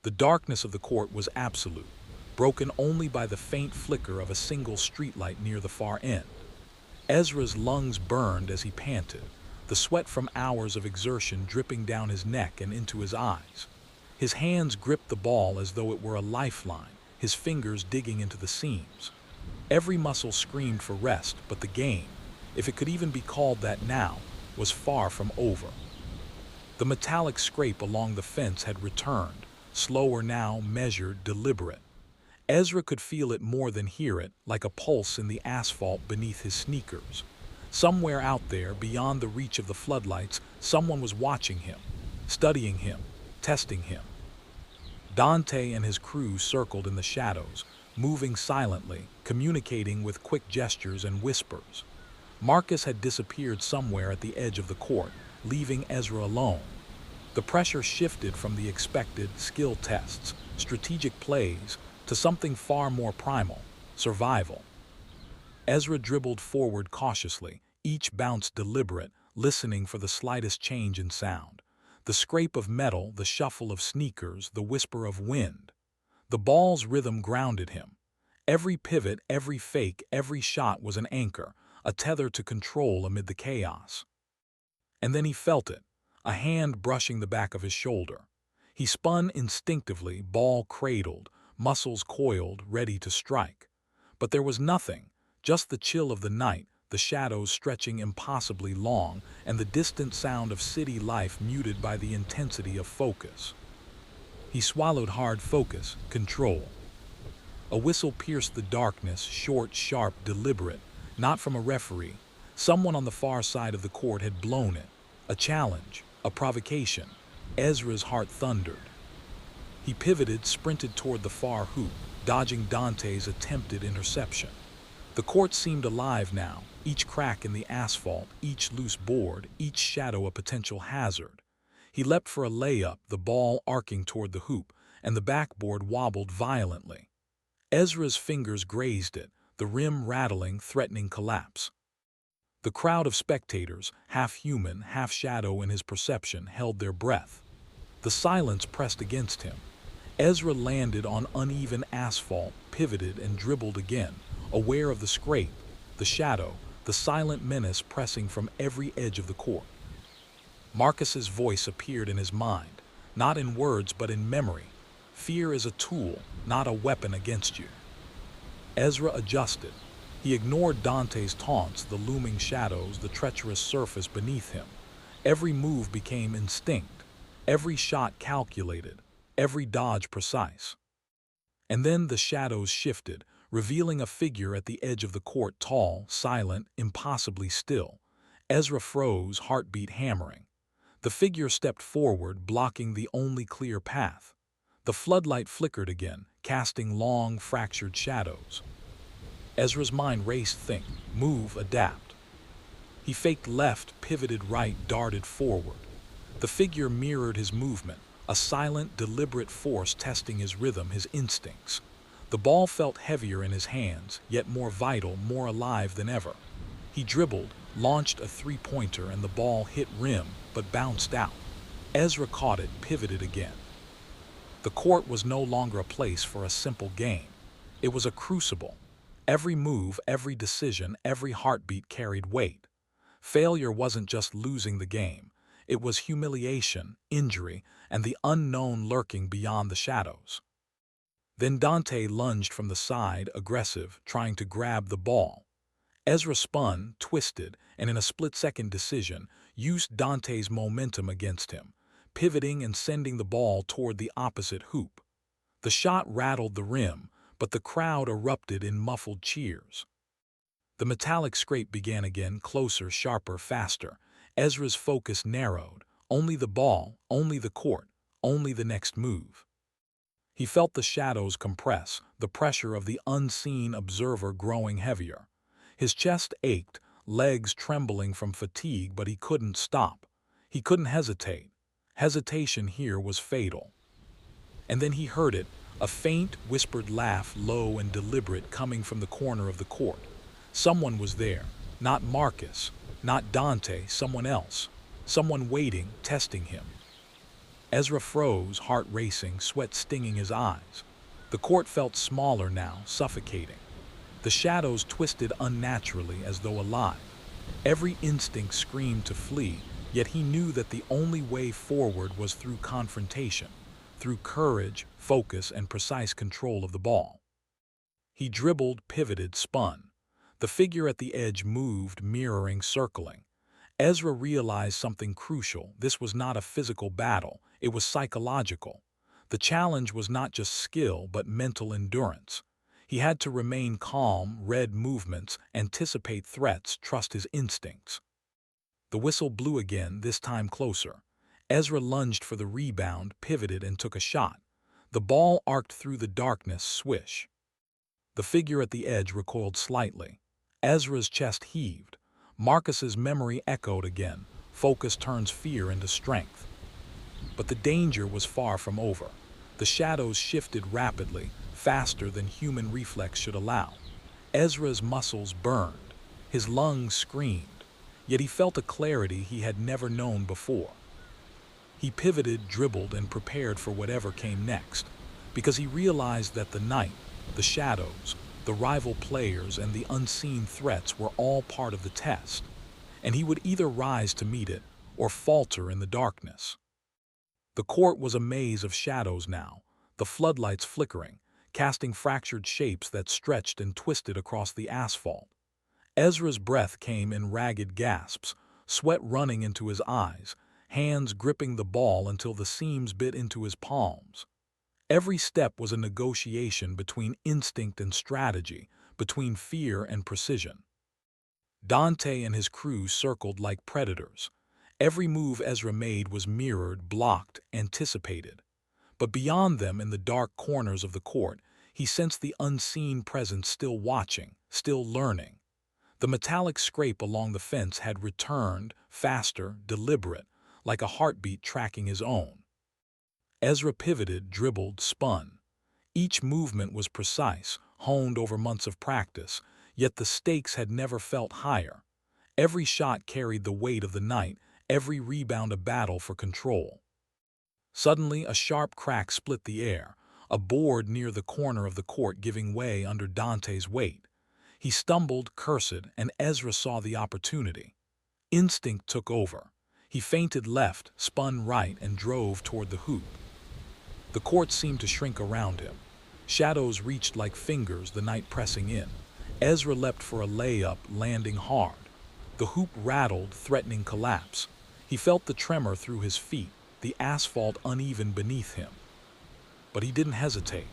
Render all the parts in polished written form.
The darkness of the court was absolute, broken only by the faint flicker of a single streetlight near the far end. Ezra's lungs burned as he panted, the sweat from hours of exertion dripping down his neck and into his eyes. His hands gripped the ball as though it were a lifeline, his fingers digging into the seams. Every muscle screamed for rest, but the game, if it could even be called that now, was far from over. The metallic scrape along the fence had returned, slower now, measured, deliberate. Ezra could feel it more than hear it, like a pulse in the asphalt beneath his sneakers. Somewhere out there, beyond the reach of the floodlights, someone was watching him, studying him, testing him. Dante and his crew circled in the shadows, moving silently, communicating with quick gestures and whispers. Marcus had disappeared somewhere at the edge of the court, leaving Ezra alone. The pressure shifted from the expected skill tests, strategic plays, to something far more primal, survival. Ezra dribbled forward cautiously, each bounce deliberate, listening for the slightest change in sound. The scrape of metal, the shuffle of sneakers, the whisper of wind. The ball's rhythm grounded him. Every pivot, every fake, every shot was an anchor, a tether to control amid the chaos. And then he felt it, a hand brushing the back of his shoulder. He spun instinctively, ball cradled, muscles coiled, ready to strike. But there was nothing, just the chill of the night, the shadows stretching impossibly long, and the distant sound of city life muted by the intensity of focus. He swallowed hard. Focus, control. A whistle pierced the darkness, short, sharp, deliberate, not from a referee. Someone on the far side of the court had blown it. A challenge, a provocation. Ezra's heart thundered. He pivoted, sprinted toward the far hoop, dodging Dante's attempted interception. The court seemed alive now, each crack in the asphalt, each loose board, each shadow a potential hazard. He leapt for a layup, the ball arcing toward the hoop, and the backboard wobbled violently. Ezra's fingers grazed it, the rim rattling, threatening collapse. The crowd of spectators, half human, half shadow in his perception, held their breath. The silence pressed against him. Ezra landed on uneven asphalt, pivoted and dribbled again, aware of the scrape, the shadow, the silent menace pressing from every edge of the court. Marcus's voice appeared in his mind, not in words but in memory. Fear is a tool, not a weapon against you. Ezra adjusted. He ignored Dante's taunts, the looming shadows, the treacherous surface beneath him. Every move became instinct, every shot calculated, every dodge precise. And then the shadows shifted, revealing a figure at the edge of the court, tall, silent, impossibly still. Ezra froze, heartbeat hammering. The figure stepped forward, blocking the only clear path. The floodlight flickered again, casting long, fractured shadows. Ezra's mind raced, think, move, adapt. He faked left, pivoted right, darted forward. The figure mirrored his movement, a silent, deliberate force testing his rhythm, his instincts. The ball felt heavier in his hands, yet more vital, more alive than ever. He dribbled, launched a three-pointer, and the ball hit rim, but bounced out. Ezra caught it, pivoted again. The court was no longer a place for a simple game. It was a crucible. Every move, every decision, every heartbeat carried weight. Failure wasn't just losing the game. It was humiliation, injury, and the unknown lurking beyond the shadows. Then Dante lunged from the side, aggressive, trying to grab the ball. Ezra spun, twisted, and in a split-second decision, used Dante's momentum against him, pivoting and sending the ball toward the opposite hoop. The shot rattled the rim, but the crowd erupted in muffled cheers. The metallic scrape began again, closer, sharper, faster. Ezra's focus narrowed. Only the ball, only the court, only the next move. He felt the shadows compress, the pressure of the unseen observer growing heavier. His chest ached, legs trembling from fatigue, but he couldn't stop. He couldn't hesitate. Hesitation here was fatal. And then he heard it, a faint, whispered laugh, low and deliberate, coming from the corner of the court. Someone was there, not Marcus, not Dante, someone else, someone waiting, testing him. Ezra froze, heart racing, sweat stinging his eyes. The court felt smaller now, suffocating. The shadows twisted unnaturally as though alive. Every instinct screamed to flee, yet he knew that the only way forward was through confrontation, through courage, focus, and precise control of the ball. He dribbled, pivoted, spun. The figure at the edge moved, mirroring, circling. Ezra realized something crucial. This was not a physical battle, it was psychological. The challenge was not just skill, but mental endurance. He had to remain calm, read movements, anticipate threats, trust his instincts. The whistle blew again, this time closer. Ezra lunged for the rebound, pivoted, and took a shot. The ball arced through the darkness, swish. The figure at the edge recoiled slightly. Ezra's chest heaved. Marcus's memory echoed again. Focus turns fear into strength. But the danger was far from over. The shadows shifted rapidly, faster than human reflex should allow. Ezra's muscles burned. His lungs screamed. Yet he felt a clarity he had never known before. He pivoted, dribbled, and prepared for whatever came next, because he realized that the night, the shadows, the rival players, and the unseen threats were all part of the test, and he would either rise to meet it or falter in the darkness. The court was a maze of shadows now, the floodlights flickering, casting fractured shapes that stretched and twisted across the asphalt. Ezra's breath came in ragged gasps, sweat running into his eyes, hands gripping the ball until the seams bit into his palms. Every step was a negotiation between instinct and strategy, between fear and precision. Dante and his crew circled like predators. Every move Ezra made was mirrored, blocked, anticipated. But beyond them, in the dark corners of the court, he sensed the unseen presence still watching, still learning. The metallic scrape along the fence had returned, faster, deliberate, like a heartbeat tracking his own. Ezra pivoted, dribbled, spun. Each movement was precise, honed over months of practice, yet the stakes had never felt higher. Every shot carried the weight of the night, every rebound a battle for control. Suddenly, a sharp crack split the air, a board near the corner of the court giving way under Dante's weight. He stumbled, cursed, and Ezra saw the opportunity. Instinct took over. He feinted left, spun right, and drove toward the hoop. The court seemed to shrink around him. Shadows reached like fingers, the night pressing in. Ezra leapt for a layup, landing hard. The hoop rattled, threatening collapse. He felt the tremor through his feet, the asphalt uneven beneath him. But he didn't hesitate.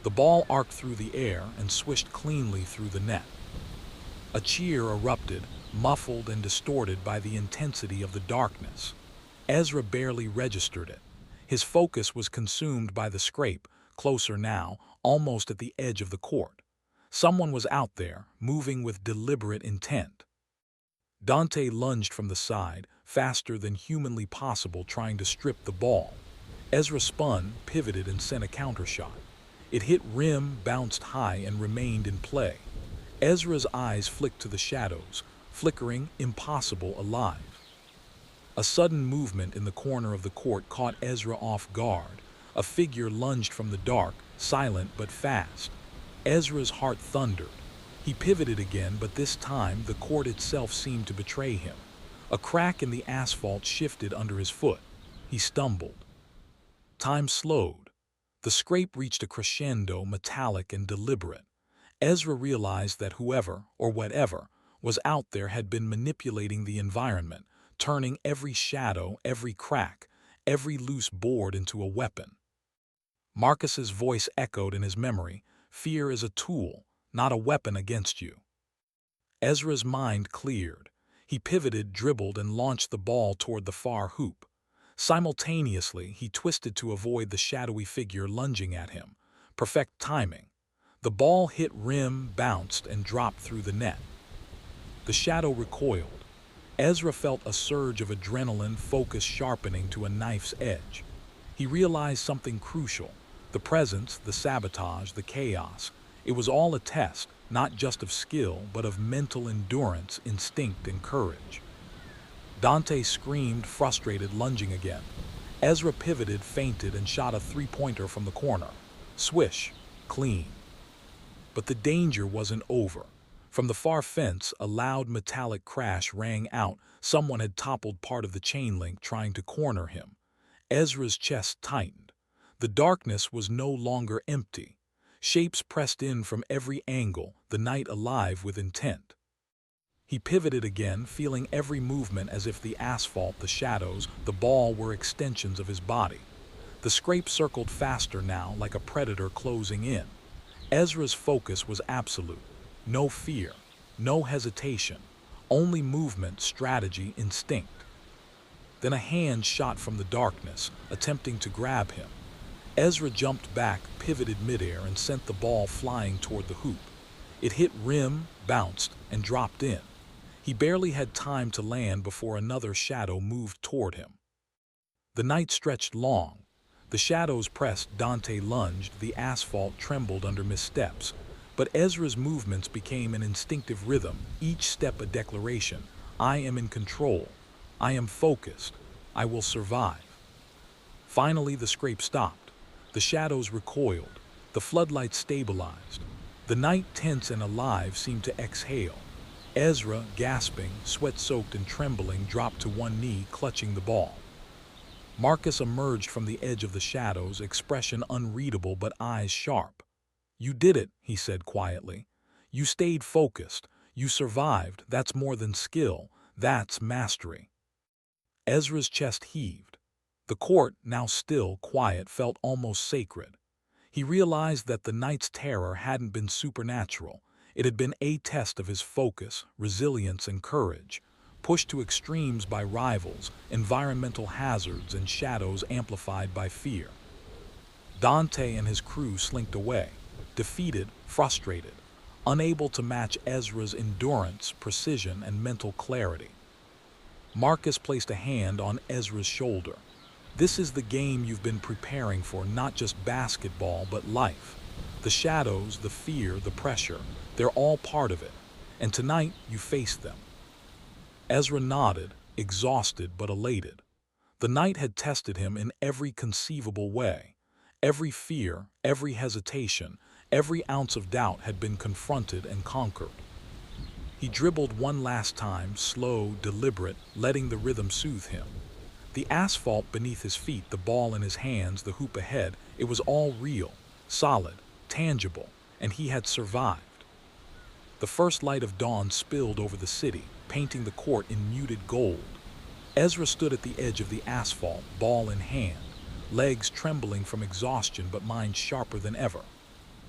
The ball arced through the air and swished cleanly through the net. A cheer erupted, muffled and distorted by the intensity of the darkness. Ezra barely registered it. His focus was consumed by the scrape, closer now, almost at the edge of the court. Someone was out there, moving with deliberate intent. Dante lunged from the side, faster than humanly possible, trying to strip the ball. Ezra spun, pivoted, and sent a countershot. It hit rim, bounced high, and remained in play. Ezra's eyes flicked to the shadows, flickering, impossible, alive. A sudden movement in the corner of the court caught Ezra off guard. A figure lunged from the dark, silent but fast. Ezra's heart thundered. He pivoted again, but this time the court itself seemed to betray him. A crack in the asphalt shifted under his foot. He stumbled. Time slowed. The scrape reached a crescendo, metallic and deliberate. Ezra realized that whoever, or whatever, was out there had been manipulating the environment, turning every shadow, every crack, every loose board into a weapon. Marcus's voice echoed in his memory, "Fear is a tool, not a weapon against you." Ezra's mind cleared. He pivoted, dribbled, and launched the ball toward the far hoop. Simultaneously, he twisted to avoid the shadowy figure lunging at him. Perfect timing. The ball hit rim, bounced, and dropped through the net. The shadow recoiled. Ezra felt a surge of adrenaline, focus sharpening to a knife's edge. He realized something crucial. The presence, the sabotage, the chaos. It was all a test, not just of skill, but of mental endurance, instinct, and courage. Dante screamed, frustrated, lunging again. Ezra pivoted, feinted, and shot a three-pointer from the corner. Swish. Clean. But the danger wasn't over. From the far fence, a loud metallic crash rang out. Someone had toppled part of the chain link, trying to corner him. Ezra's chest tightened. The darkness was no longer empty. Shapes pressed in from every angle, the night alive with intent. He pivoted again, feeling every movement as if the asphalt, the shadows, the ball were extensions of his body. The scrape circled faster now, like a predator closing in. Ezra's focus was absolute. No fear, no hesitation, only movement, strategy, instinct. Then a hand shot from the darkness, attempting to grab him. Ezra jumped back, pivoted midair, and sent the ball flying toward the hoop. It hit rim, bounced, and dropped in. He barely had time to land before another shadow moved toward him. The night stretched long. The shadows pressed, Dante lunged, the asphalt trembled under missteps. But Ezra's movements became an instinctive rhythm, each step a declaration. I am in control. I am focused. I will survive. Finally, the scrape stopped. The shadows recoiled. The floodlights stabilized. The night, tense and alive, seemed to exhale. Ezra, gasping, sweat-soaked and trembling, dropped to one knee, clutching the ball. Marcus emerged from the edge of the shadows, expression unreadable but eyes sharp. You did it, he said quietly. You stayed focused. You survived. That's more than skill. That's mastery. Ezra's chest heaved. The court, now still, quiet, felt almost sacred. He realized that the night's terror hadn't been supernatural. It had been a test of his focus, resilience, and courage, pushed to extremes by rivals, environmental hazards, and shadows amplified by fear. Dante and his crew slinked away, defeated, frustrated, unable to match Ezra's endurance, precision, and mental clarity. Marcus placed a hand on Ezra's shoulder. This is the game you've been preparing for, not just basketball, but life. The shadows, the fear, the pressure, they're all part of it. And tonight, you faced them. Ezra nodded, exhausted but elated. The night had tested him in every conceivable way. Every fear, every hesitation, every ounce of doubt had been confronted and conquered. He dribbled one last time, slow, deliberate, letting the rhythm soothe him. The asphalt beneath his feet, the ball in his hands, the hoop ahead, it was all real, solid, tangible, and he had survived. The first light of dawn spilled over the city, painting the court in muted gold. Ezra stood at the edge of the asphalt, ball in hand, legs trembling from exhaustion but mind sharper than ever.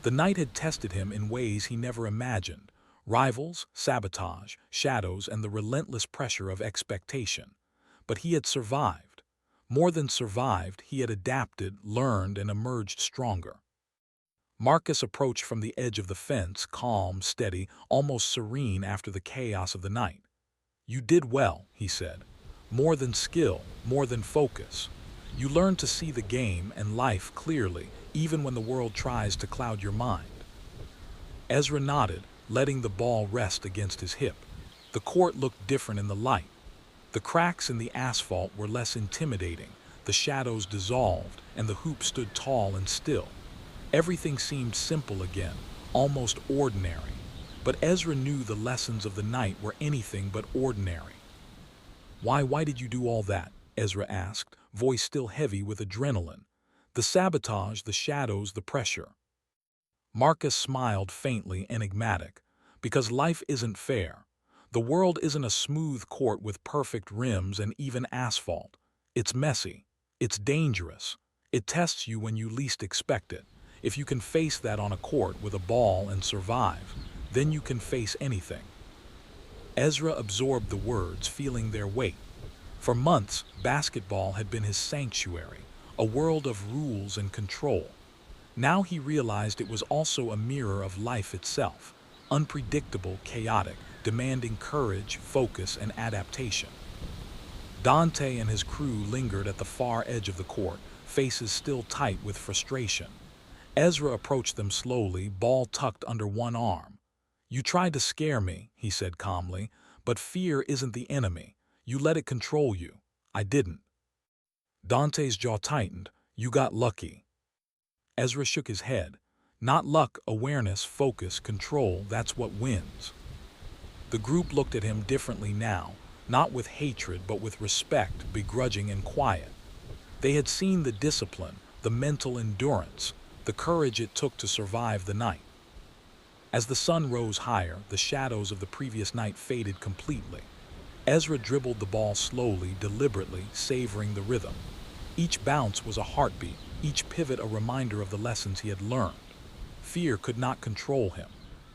The night had tested him in ways he never imagined: rivals, sabotage, shadows, and the relentless pressure of expectation. But he had survived. More than survived, he had adapted, learned, and emerged stronger. Marcus approached from the edge of the fence, calm, steady, almost serene after the chaos of the night. You did well, he said. More than skill, more than focus. You learned to see the game and life clearly, even when the world tries to cloud your mind. Ezra nodded, letting the ball rest against his hip. The court looked different in the light. The cracks in the asphalt were less intimidating, the shadows dissolved, and the hoop stood tall and still. Everything seemed simple again, almost ordinary. But Ezra knew the lessons of the night were anything but ordinary. Why did you do all that? Ezra asked, voice still heavy with adrenaline. The sabotage, the shadows, the pressure. Marcus smiled faintly, enigmatic. Because life isn't fair. The world isn't a smooth court with perfect rims and even asphalt. It's messy. It's dangerous. It tests you when you least expect it. If you can face that on a court with a ball and survive, then you can face anything. Ezra absorbed the words, feeling their weight. For months, basketball had been his sanctuary, a world of rules and control. Now he realized it was also a mirror of life itself, unpredictable, chaotic, demanding courage, focus, and adaptation. Dante and his crew lingered at the far edge of the court, faces still tight with frustration. Ezra approached them slowly, ball tucked under one arm. You tried to scare me, he said calmly, but fear isn't the enemy. You let it control you. I didn't. Dante's jaw tightened. You got lucky. Ezra shook his head. Not luck, awareness, focus, control, that's what wins. The group looked at him differently now, not with hatred but with respect, begrudging and quiet. They had seen the discipline, the mental endurance, the courage it took to survive the night. As the sun rose higher, the shadows of the previous night faded completely. Ezra dribbled the ball slowly, deliberately, savoring the rhythm. Each bounce was a heartbeat, each pivot a reminder of the lessons he had learned. Fear could not control him.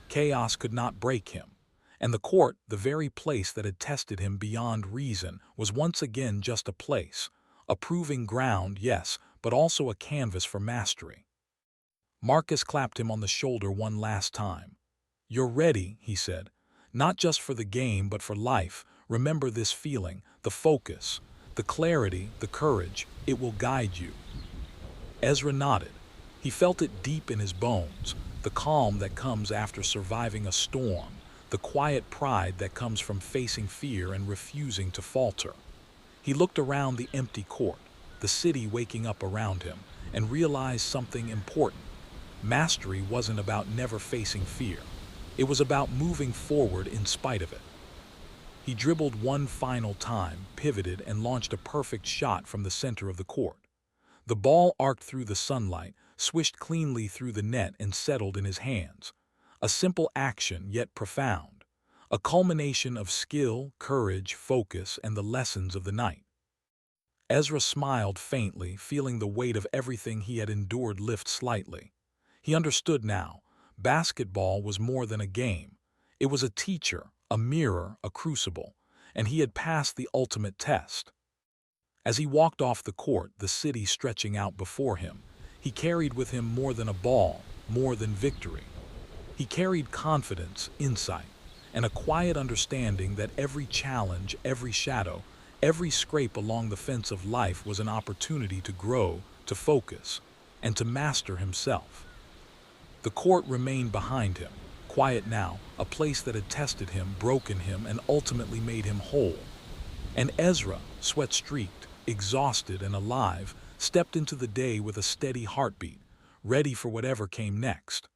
Chaos could not break him. And the court, the very place that had tested him beyond reason, was once again just a place. A proving ground, yes, but also a canvas for mastery. Marcus clapped him on the shoulder one last time. You're ready, he said. Not just for the game, but for life. Remember this feeling, the focus, the clarity, the courage. It will guide you. Ezra nodded. He felt it deep in his bones, the calm that comes after surviving a storm, the quiet pride that comes from facing fear and refusing to falter. He looked around the empty court, the city waking up around him, and realized something important. Mastery wasn't about never facing fear. It was about moving forward in spite of it. He dribbled one final time, pivoted, and launched a perfect shot from the center of the court. The ball arced through the sunlight, swished cleanly through the net, and settled in his hands. A simple action, yet profound. A culmination of skill, courage, focus, and the lessons of the night. Ezra smiled faintly, feeling the weight of everything he had endured lift slightly. He understood now. Basketball was more than a game. It was a teacher, a mirror, a crucible, and he had passed the ultimate test. As he walked off the court, the city stretching out before him, he carried with him more than a ball, more than victory. He carried confidence, insight, and a quiet understanding that every challenge, every shadow, every scrape along the fence of life was an opportunity to grow, to focus, and to master himself. The court remained behind him, quiet now, a place that had tested him, broken him, and ultimately made him whole. And Ezra, sweat-streaked, exhausted and alive, stepped into the day with a steady heartbeat, ready for whatever came next.